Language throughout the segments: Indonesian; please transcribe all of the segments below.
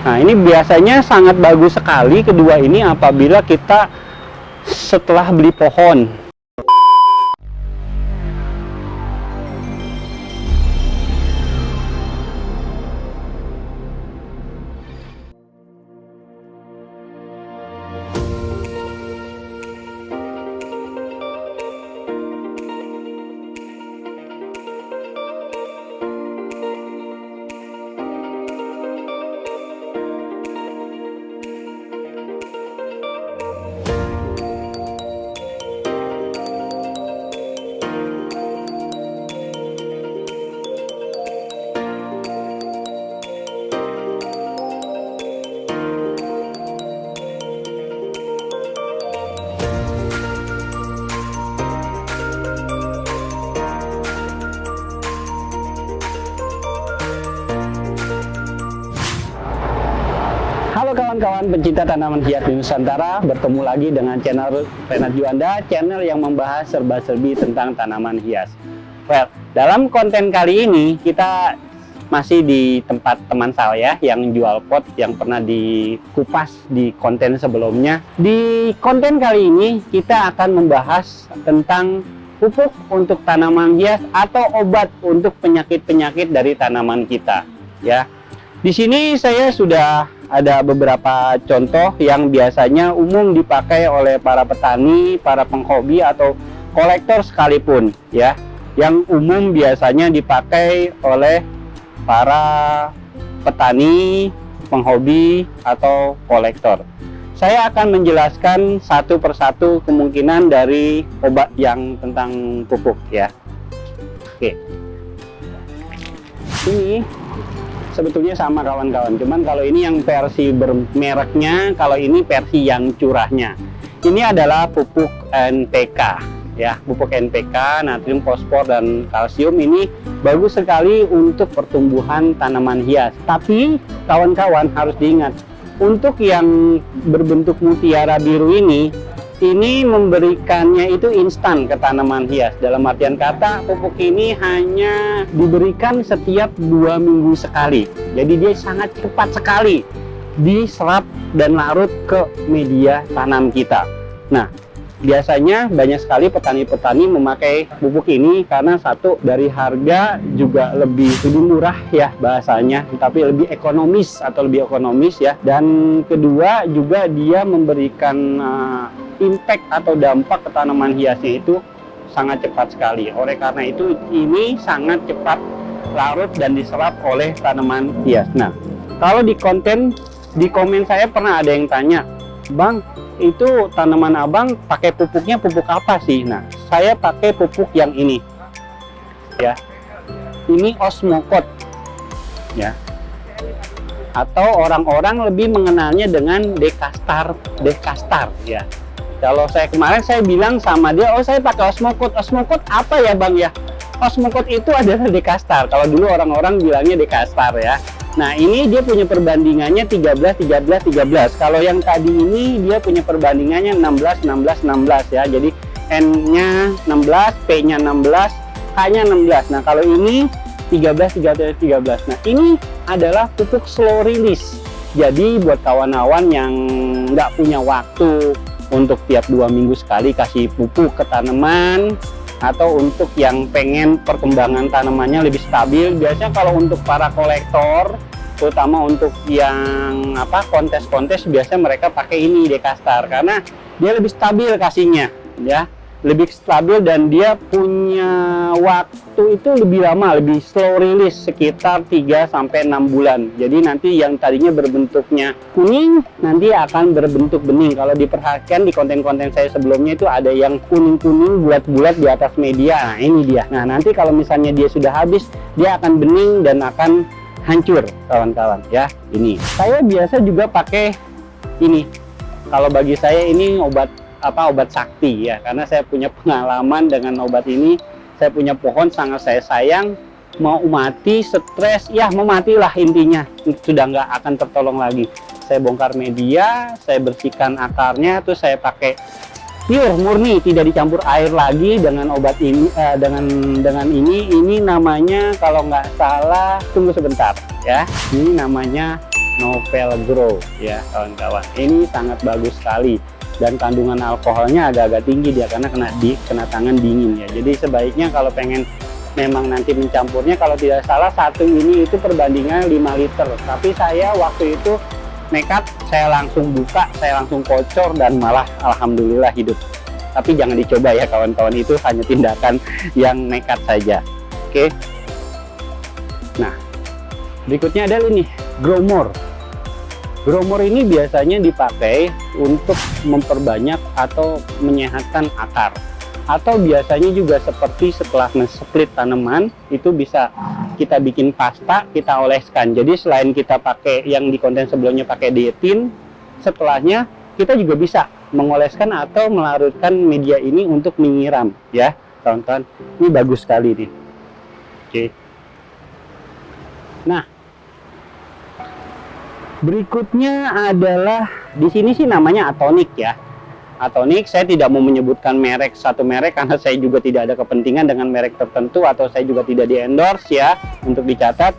Nah, ini biasanya sangat bagus sekali kedua ini apabila kita setelah beli pohon. Halo kawan-kawan pencinta tanaman hias di Nusantara, bertemu lagi dengan channel Renat Juanda, channel yang membahas serba-serbi tentang tanaman hias. Well, dalam konten kali ini kita masih di tempat teman saya yang jual pot yang pernah dikupas di konten sebelumnya. Di konten kali ini kita akan membahas tentang pupuk untuk tanaman hias atau obat untuk penyakit-penyakit dari tanaman kita, ya. Di sini saya sudah ada beberapa contoh yang biasanya umum dipakai oleh para petani, para penghobi atau kolektor sekalipun, ya. Yang umum biasanya dipakai oleh para petani, penghobi atau kolektor. Saya akan menjelaskan satu persatu kemungkinan dari obat yang tentang pupuk, ya. Oke. Ini sebetulnya sama kawan-kawan, cuman kalau ini yang versi bermereknya, kalau ini versi yang curahnya. Ini adalah pupuk NPK, ya, pupuk NPK, natrium, fosfor, dan kalsium. Ini bagus sekali untuk pertumbuhan tanaman hias. Tapi kawan-kawan harus diingat, untuk yang berbentuk mutiara biru ini memberikannya itu instan ke tanaman hias. Dalam artian kata, pupuk ini hanya diberikan setiap 2 minggu sekali. Jadi dia sangat cepat sekali diserap dan larut ke media tanam kita. Nah, biasanya banyak sekali petani-petani memakai pupuk ini karena satu, dari harga juga lebih murah ya bahasanya, tapi lebih ekonomis ya. Dan kedua juga dia memberikan impact atau dampak ke tanaman hiasnya itu sangat cepat sekali. Oleh karena itu ini sangat cepat larut dan diserap oleh tanaman hias. Nah, kalau di komen saya pernah ada yang tanya, "Bang, itu tanaman abang pakai pupuknya pupuk apa sih?" Nah, saya pakai pupuk yang ini, ya. Ini Osmocote, ya. Atau orang-orang lebih mengenalnya dengan Dekastar, ya. Kalau kemarin saya bilang sama dia, "Oh, saya pakai Osmocote." Osmocote apa ya Bang ya? Osmocote itu adalah Dekastar. Kalau dulu orang-orang bilangnya Dekastar, ya. Nah, ini dia punya perbandingannya 13. Kalau yang tadi ini dia punya perbandingannya 16, ya. Jadi N-nya 16, P-nya 16, K-nya 16. Nah, kalau ini 13. Nah, ini adalah pupuk slow release. Jadi buat kawan-kawan yang nggak punya waktu untuk tiap 2 minggu sekali kasih pupuk ke tanaman, atau untuk yang pengen perkembangan tanamannya lebih stabil, biasanya kalau untuk para kolektor, terutama untuk yang kontes-kontes, biasanya mereka pakai ini Dekastar karena dia lebih stabil kasihnya, ya. Lebih stabil dan dia punya waktu itu lebih lama, lebih slow release, sekitar 3-6 bulan. Jadi nanti yang tadinya berbentuknya kuning nanti akan berbentuk bening. Kalau diperhatikan di konten-konten saya sebelumnya itu ada yang kuning-kuning bulat-bulat di atas media. Nah, ini dia. Nah, nanti kalau misalnya dia sudah habis, dia akan bening dan akan hancur, kawan-kawan, ya. Ini saya biasa juga pakai ini. Kalau bagi saya ini obat sakti, ya, karena saya punya pengalaman dengan obat ini. Saya punya pohon sangat saya sayang, mau mati, stres, ya mau matilah intinya, sudah nggak akan tertolong lagi. Saya bongkar media, saya bersihkan akarnya, terus saya pakai pure murni, tidak dicampur air lagi dengan obat ini, dengan ini namanya, kalau nggak salah, tunggu sebentar, ya. Ini namanya Novel Grow ya kawan-kawan. Ini sangat bagus sekali dan kandungan alkoholnya agak-agak tinggi dia karena kena tangan dingin ya. Jadi sebaiknya kalau pengen memang nanti mencampurnya, kalau tidak salah satu ini itu perbandingan 5 liter. Tapi saya waktu itu nekat, saya langsung buka, saya langsung kocor dan malah alhamdulillah hidup. Tapi jangan dicoba ya kawan-kawan, itu hanya tindakan yang nekat saja. Oke. Nah, berikutnya adalah ini Growmore. Growmore ini biasanya dipakai untuk memperbanyak atau menyehatkan akar. Atau biasanya juga seperti setelah men-split tanaman, itu bisa kita bikin pasta, kita oleskan. Jadi selain kita pakai yang di konten sebelumnya pakai dietin, setelahnya kita juga bisa mengoleskan atau melarutkan media ini untuk menyiram ya kawan-kawan. Ini bagus sekali nih. Oke. Nah, berikutnya adalah di sini sih namanya Atonik ya. Atonik, saya tidak mau menyebutkan merek, satu merek, karena saya juga tidak ada kepentingan dengan merek tertentu atau saya juga tidak di endorse ya, untuk dicatat.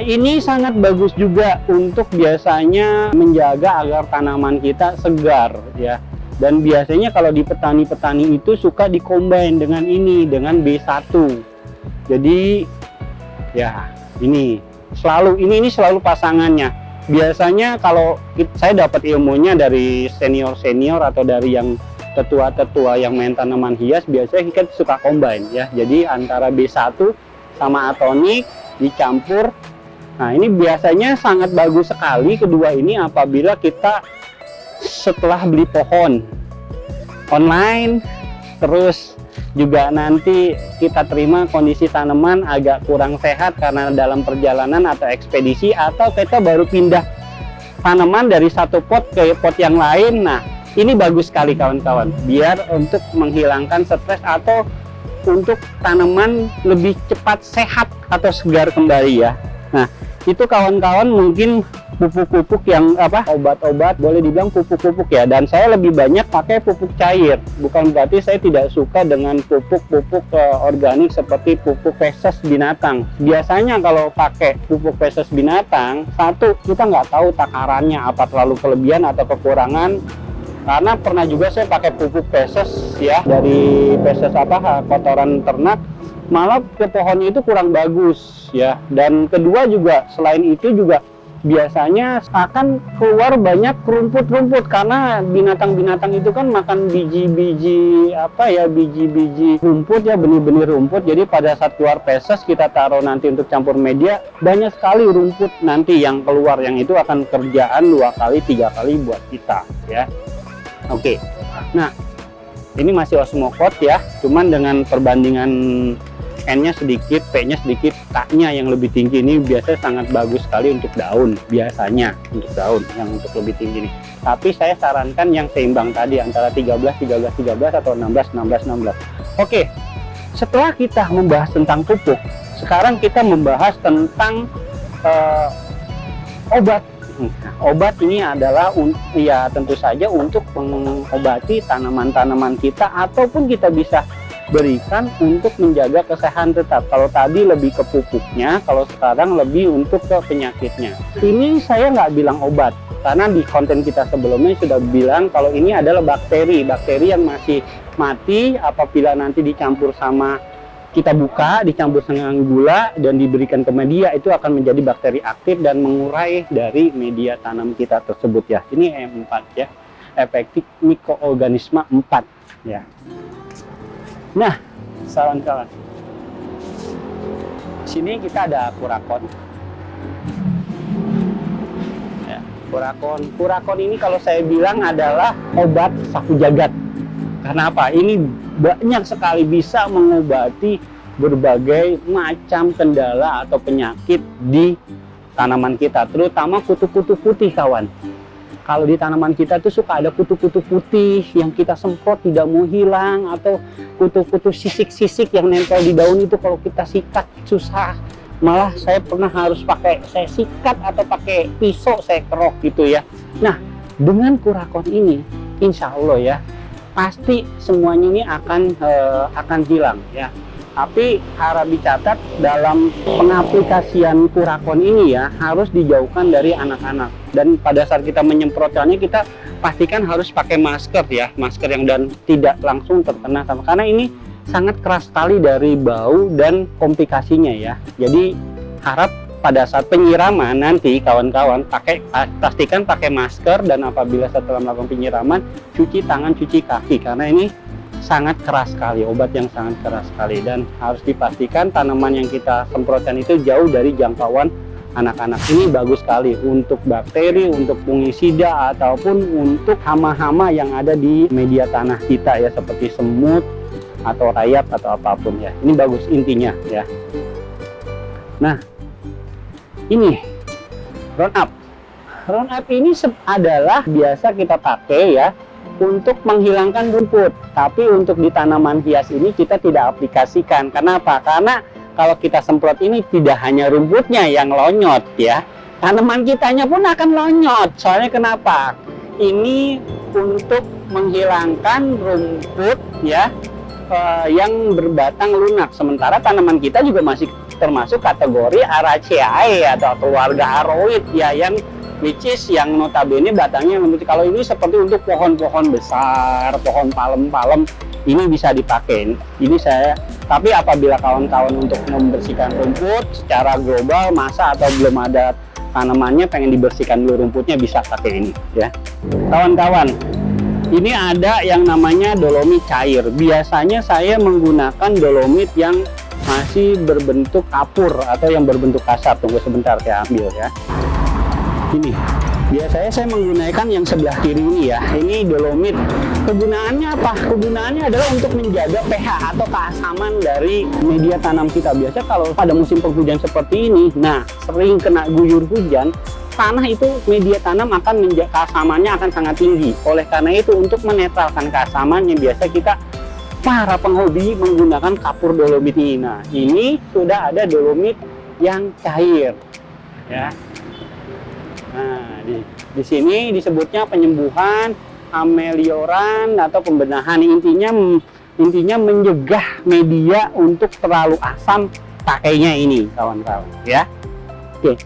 Ini sangat bagus juga untuk biasanya menjaga agar tanaman kita segar ya. Dan biasanya kalau di petani-petani itu suka dikombin dengan ini, dengan B1. Jadi ya ini selalu pasangannya. Biasanya kalau saya dapat ilmunya dari senior-senior atau dari yang tetua-tetua yang main tanaman hias, biasanya kita suka combine ya. Jadi antara B1 sama Atonik dicampur. Nah, ini biasanya sangat bagus sekali kedua ini apabila kita setelah beli pohon online, terus juga nanti kita terima kondisi tanaman agak kurang sehat karena dalam perjalanan atau ekspedisi, atau kita baru pindah tanaman dari satu pot ke pot yang lain. Nah, ini bagus sekali kawan-kawan, biar untuk menghilangkan stres atau untuk tanaman lebih cepat sehat atau segar kembali ya. Nah, itu kawan-kawan mungkin pupuk-pupuk yang obat-obat, boleh dibilang pupuk-pupuk ya. Dan saya lebih banyak pakai pupuk cair, bukan berarti saya tidak suka dengan pupuk-pupuk organik seperti pupuk feses binatang. Biasanya kalau pakai pupuk feses binatang, satu, kita nggak tahu takarannya apa terlalu kelebihan atau kekurangan. Karena pernah juga saya pakai pupuk feses ya, dari feses kotoran ternak, malah ke pohonnya itu kurang bagus ya. Dan kedua juga, selain itu juga biasanya akan keluar banyak rumput-rumput karena binatang-binatang itu kan makan biji-biji biji-biji rumput ya, benih-benih rumput. Jadi pada saat keluar feses kita taruh nanti untuk campur media, banyak sekali rumput nanti yang keluar, yang itu akan kerjaan 2 kali 3 kali buat kita ya. Oke. Nah, ini masih osmokot ya, cuman dengan perbandingan N-nya sedikit, P-nya sedikit, K-nya yang lebih tinggi. Ini biasanya sangat bagus sekali untuk daun, biasanya untuk daun yang untuk lebih tinggi nih. Tapi saya sarankan yang seimbang tadi, antara 13, 13, 13 atau 16, 16, 16. Oke, setelah kita membahas tentang pupuk, sekarang kita membahas tentang obat. Nah, obat ini adalah ya tentu saja untuk mengobati tanaman-tanaman kita, ataupun kita bisa berikan untuk menjaga kesehatan tetap. Kalau tadi lebih ke pupuknya, kalau sekarang lebih untuk ke penyakitnya. Ini saya nggak bilang obat, karena di konten kita sebelumnya sudah bilang kalau ini adalah bakteri yang masih mati. Apabila nanti dicampur sama, kita buka, dicampur dengan gula dan diberikan ke media, itu akan menjadi bakteri aktif dan mengurai dari media tanam kita tersebut ya. Ini E4 ya, efektif mikroorganisme 4 ya. Nah, kawan-kawan, sini kita ada kurakon. Ya, kurakon ini kalau saya bilang adalah obat sapu jagat. Karena apa? Ini banyak sekali bisa mengobati berbagai macam kendala atau penyakit di tanaman kita, terutama kutu-kutu putih kawan. Kalau di tanaman kita tuh suka ada kutu-kutu putih yang kita semprot tidak mau hilang, atau kutu-kutu sisik-sisik yang nempel di daun itu kalau kita sikat susah. Malah saya pernah harus saya sikat atau pakai pisau saya kerok gitu ya. Nah, dengan kurakon ini insya Allah ya pasti semuanya ini akan hilang ya. Tapi harap dicatat dalam pengaplikasian Purakon ini ya harus dijauhkan dari anak-anak. Dan pada saat kita menyemprotkannya kita pastikan harus pakai masker ya, masker yang dan tidak langsung terkena karena ini sangat keras sekali dari bau dan komplikasinya ya. Jadi harap pada saat penyiraman nanti kawan-kawan pastikan pakai masker, dan apabila setelah melakukan penyiraman cuci tangan, cuci kaki karena ini sangat keras sekali, obat yang sangat keras sekali, dan harus dipastikan tanaman yang kita semprotkan itu jauh dari jangkauan anak-anak. Ini bagus sekali untuk bakteri, untuk fungisida ataupun untuk hama-hama yang ada di media tanah kita ya, seperti semut atau rayap atau apapun ya. Ini bagus intinya ya. Nah, ini Roundup. Roundup ini adalah biasa kita pakai ya untuk menghilangkan rumput, tapi untuk di tanaman hias ini kita tidak aplikasikan. Kenapa? Karena kalau kita semprot ini tidak hanya rumputnya yang lonyot ya, tanaman kitanya pun akan lonyot. Soalnya kenapa? Ini untuk menghilangkan rumput ya yang berbatang lunak. Sementara tanaman kita juga masih termasuk kategori Araceae atau keluarga aroid ya, yang which is yang notabene batangnya memiliki. Kalau ini seperti untuk pohon-pohon besar, pohon palem-palem, ini bisa dipakai. Ini saya, tapi apabila kawan-kawan untuk membersihkan rumput secara global masa atau belum ada tanamannya pengen dibersihkan dulu rumputnya, bisa pakai ini ya. Kawan-kawan, ini ada yang namanya dolomit cair. Biasanya saya menggunakan dolomit yang masih berbentuk kapur atau yang berbentuk kasar. Tunggu sebentar saya ambil ya. Ini biasanya saya menggunakan yang sebelah kiri ini ya. Ini dolomit. Kegunaannya apa? Kegunaannya adalah untuk menjaga pH atau keasaman dari media tanam kita. Biasanya kalau pada musim penghujan seperti ini, nah sering kena guyur hujan, tanah itu media tanam akan menjaga keasamannya akan sangat tinggi. Oleh karena itu untuk menetralkan keasamannya biasa kita para penghobi menggunakan kapur dolomit ini. Nah, ini sudah ada dolomit yang cair ya. Nah, di sini disebutnya penyembuhan, amelioran atau pembenahan. Intinya mencegah media untuk terlalu asam, pakainya ini kawan-kawan ya. Oke.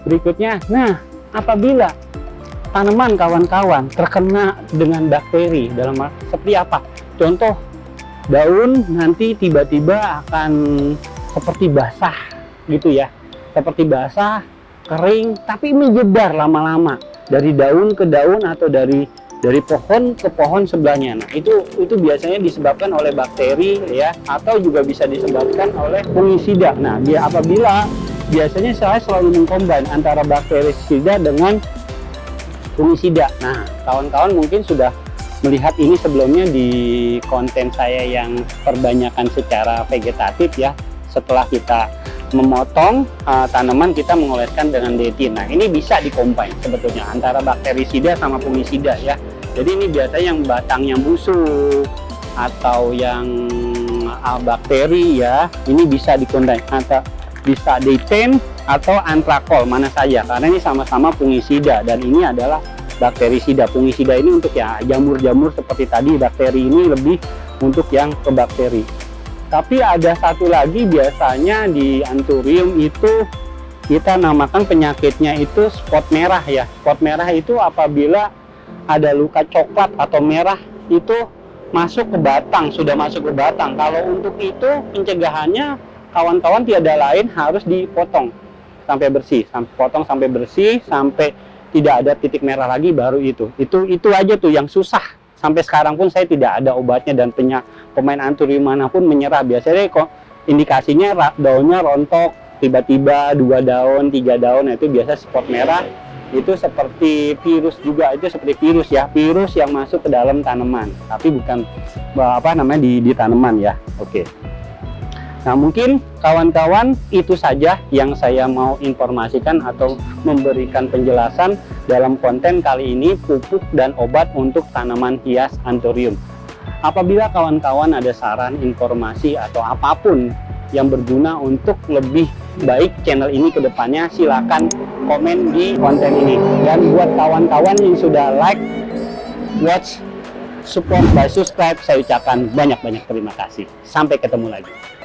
Berikutnya, nah apabila tanaman kawan-kawan terkena dengan bakteri dalam seperti apa? Contoh, daun nanti tiba-tiba akan seperti basah gitu ya. Seperti basah, kering, tapi menyebar lama-lama dari daun ke daun atau dari pohon ke pohon sebelahnya. Nah, itu biasanya disebabkan oleh bakteri ya, atau juga bisa disebabkan oleh fungisida. Nah, apabila biasanya saya selalu mengcombine antara bakterisida dengan fungisida. Nah, kawan-kawan mungkin sudah melihat ini sebelumnya di konten saya yang perbanyakan secara vegetatif ya. Setelah kita memotong tanaman, kita mengoleskan dengan DT. Nah, ini bisa dikombine sebetulnya antara bakterisida sama fungisida ya. Jadi ini biasanya yang batangnya busuk atau yang bakteri ya, ini bisa dikombine atau bisa D10 atau antrakol, mana saja, karena ini sama-sama fungisida dan ini adalah bakterisida. Fungisida ini untuk ya jamur-jamur seperti tadi, bakteri ini lebih untuk yang ke bakteri. Tapi ada satu lagi biasanya di anthurium itu kita namakan penyakitnya itu spot merah ya. Spot merah itu apabila ada luka coklat atau merah itu masuk ke batang, sudah masuk ke batang. Kalau untuk itu pencegahannya kawan-kawan tiada lain harus dipotong sampai bersih, potong sampai bersih, sampai tidak ada titik merah lagi, baru itu aja tuh yang susah. Sampai sekarang pun saya tidak ada obatnya, dan pemain anthurium manapun menyerah. Biasanya kok indikasinya daunnya rontok, tiba-tiba 2 daun, 3 daun, itu biasa spot merah. Itu seperti virus juga, itu seperti virus ya, virus yang masuk ke dalam tanaman, tapi bukan di tanaman ya. Oke. Nah, mungkin kawan-kawan itu saja yang saya mau informasikan atau memberikan penjelasan dalam konten kali ini, pupuk dan obat untuk tanaman hias anthurium. Apabila kawan-kawan ada saran, informasi atau apapun yang berguna untuk lebih baik channel ini ke depannya, silakan komen di konten ini. Dan buat kawan-kawan yang sudah like, watch, support by subscribe. Saya ucapkan banyak-banyak terima kasih. Sampai ketemu lagi.